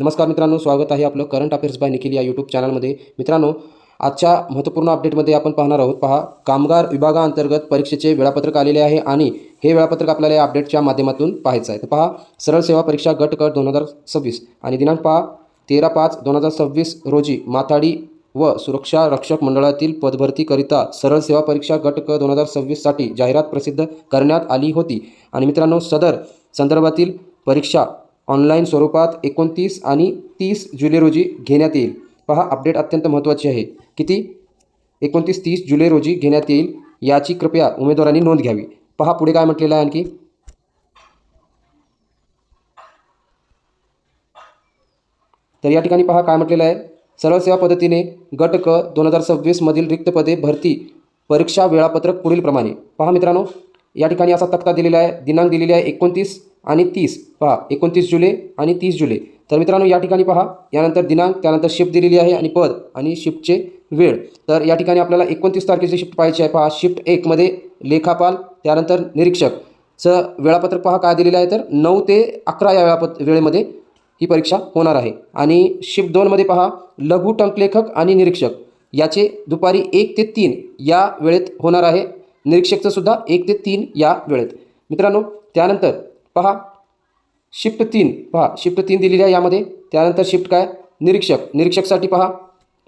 नमस्कार मित्रांनो, स्वागत आहे आपलं करंट अफेअर्स बाय निखिल या यूट्यूब चॅनलमध्ये। मित्रांनो, आजच्या महत्त्वपूर्ण अपडेटमध्ये आपण पाहणार आहोत। पहा, कामगार विभागाअंतर्गत परीक्षेचे वेळापत्रक आलेले आहे आणि हे वेळापत्रक आपल्याला या अपडेटच्या माध्यमातून पाहायचं आहे। तर पहा, सरळ सेवा परीक्षा गट क 2026 आणि दिनांक पहा 13/5/2026 रोजी माथाडी व सुरक्षा रक्षक मंडळातील पदभरतीकरिता सरळ सेवा परीक्षा गट क 2026 साठी जाहिरात प्रसिद्ध करण्यात आली होती। आणि मित्रांनो, सदर संदर्भातील परीक्षा ऑनलाईन स्वरूपात 29 आणि 30 जुलै रोजी घेण्यात येईल। पहा, अपडेट अत्यंत महत्त्वाची आहे। किती? 29-30 जुलै रोजी घेण्यात येईल, याची कृपया उमेदवारांनी नोंद घ्यावी। पहा पुढे काय म्हटलेलं आहे आणखी। तर या ठिकाणी पहा काय म्हटलेलं आहे। सरळ सेवा पद्धतीने गट क 2026 मधील रिक्त पदे भरती परीक्षा वेळापत्रक पुढील प्रमाणे। पहा मित्रांनो, या ठिकाणी असा तक्ता दिलेला आहे। दिनांक दिलेली आहे 29 आणि 30। पहा, 29 जुलै आणि 30 जुलै। तर मित्रांनो, या ठिकाणी पहा, यानंतर दिनांक, त्यानंतर शिफ्ट दिलेली आहे आणि पद आणि शिफ्टचे वेळ। तर या ठिकाणी आपल्याला 29 तारखेची शिफ्ट पाहिजे आहे। पहा, शिफ्ट 1 मध्ये लेखापाल, त्यानंतर निरीक्षकचं वेळापत्रक पहा काय दिलेलं आहे। तर 9 ते 11 या वेळेमध्ये ही परीक्षा होणार आहे। आणि शिफ्ट 2 मध्ये पहा, लघु टंकलेखक आणि निरीक्षक याचे दुपारी 1 ते 3 या वेळेत होणार आहे। निरीक्षकचं सुद्धा 1 ते 3 या वेळेत। मित्रांनो, त्यानंतर पहा शिफ्ट 3, पहा शिफ्ट 3 दिलेली आहे यामध्ये। त्यानंतर शिफ्ट काय, निरीक्षकसाठी पहा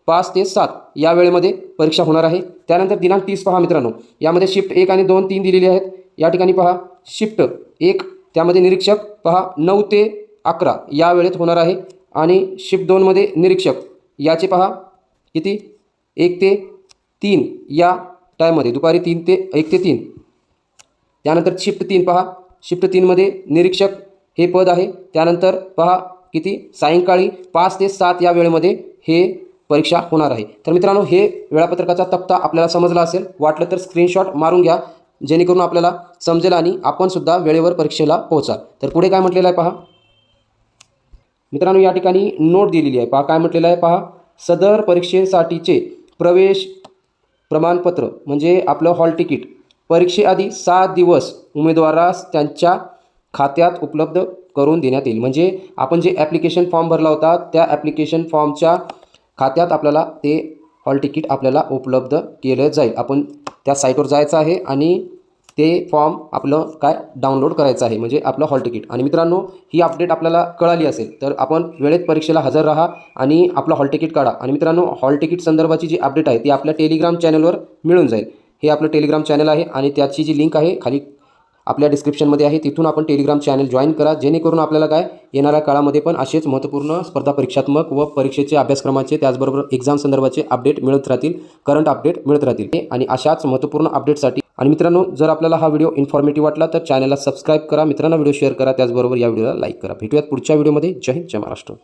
5 ते 7 या वेळेमध्ये परीक्षा होणार आहे। त्यानंतर दिनांक 30 पहा मित्रांनो, यामध्ये शिफ्ट 1 आणि 2, 3 दिलेली आहेत। या ठिकाणी पहा शिफ्ट 1 त्यामध्ये निरीक्षक पहा 9 ते 11 या वेळेत होणार आहे। आणि शिफ्ट 2 मध्ये निरीक्षक याचे पहा किती, 1 ते 3 या टाईममध्ये, दुपारी 1 ते 3। त्यानंतर शिफ्ट 3 पहा, शिफ्ट 3 मध्ये निरीक्षक हे पद आहे। त्यानंतर पहा किती, सायंकाळी 5 ते 7 या वेळेमध्ये हे परीक्षा होणार आहे। तर मित्रांनो, हे वेळापत्रकाचा तक्ता आपल्याला समजला असेल। वाटलं तर स्क्रीनशॉट मारून घ्या, जेणेकरून आपल्याला समजेल आणि आपण सुद्धा वेळेवर परीक्षेला पोहोचाल। तर पुढे काय म्हटलेलं आहे पहा मित्रांनो, या ठिकाणी नोट दिलेली आहे। पहा काय म्हटलेलं आहे। पहा, सदर परीक्षेसाठीचे प्रवेश प्रमाणपत्र म्हणजे आपलं हॉल तिकीट परीक्षेआधी 7 दिवस उमेदवारास त्यांच्या खात्यात उपलब्ध करून देण्यात येईल। म्हणजे आपण जे ॲप्लिकेशन फॉर्म भरला होता, त्या ॲप्लिकेशन फॉर्मच्या खात्यात आपल्याला ते हॉल तिकीट आपल्याला उपलब्ध केलं जाईल। आपण त्या साईटवर जायचं आहे आणि ते फॉर्म आपलं काय डाउनलोड करायचं आहे, म्हणजे आपलं हॉल तिकीट। आणि मित्रांनो, ही अपडेट आपल्याला कळाली असेल तर आपण वेळेत परीक्षेला हजर राहा आणि आपलं हॉल तिकीट काढा। आणि मित्रांनो, हॉल तिकीट संदर्भाची जी अपडेट आहे ती आपल्या टेलिग्राम चॅनलवर मिळून जाईल। हे आपलं टेलिग्राम चॅनल आहे आणि त्याची जी लिंक आहे खाली आपल्या डिस्क्रिप्शनमध्ये आहे। तिथून आपण टेलिग्राम चॅनल जॉईन करा, जेणेकरून आपल्याला काय येणाऱ्या काळामध्ये पण असेच महत्त्वपूर्ण स्पर्धा परीक्षात्मक व परीक्षेचे अभ्यासक्रमाचे, त्याचबरोबर एक्झाम संदर्भाचे अपडेट मिळत राहतील, करंट अपडेट मिळत राहतील। आणि अशाच महत्त्वपूर्ण अपडेटसाठी आणि मित्रांनो, जर आपल्याला हा व्हिडिओ इन्फॉर्मेटिव्ह वाटला तर चॅनलला सबस्क्राईब करा, मित्रांना व्हिडिओ शेअर करा, त्याचबरोबर या व्हिडिओला लाईक करा। भेटूयात पुढच्या व्हिडिओमध्ये। जय हिंद, जय महाराष्ट्र।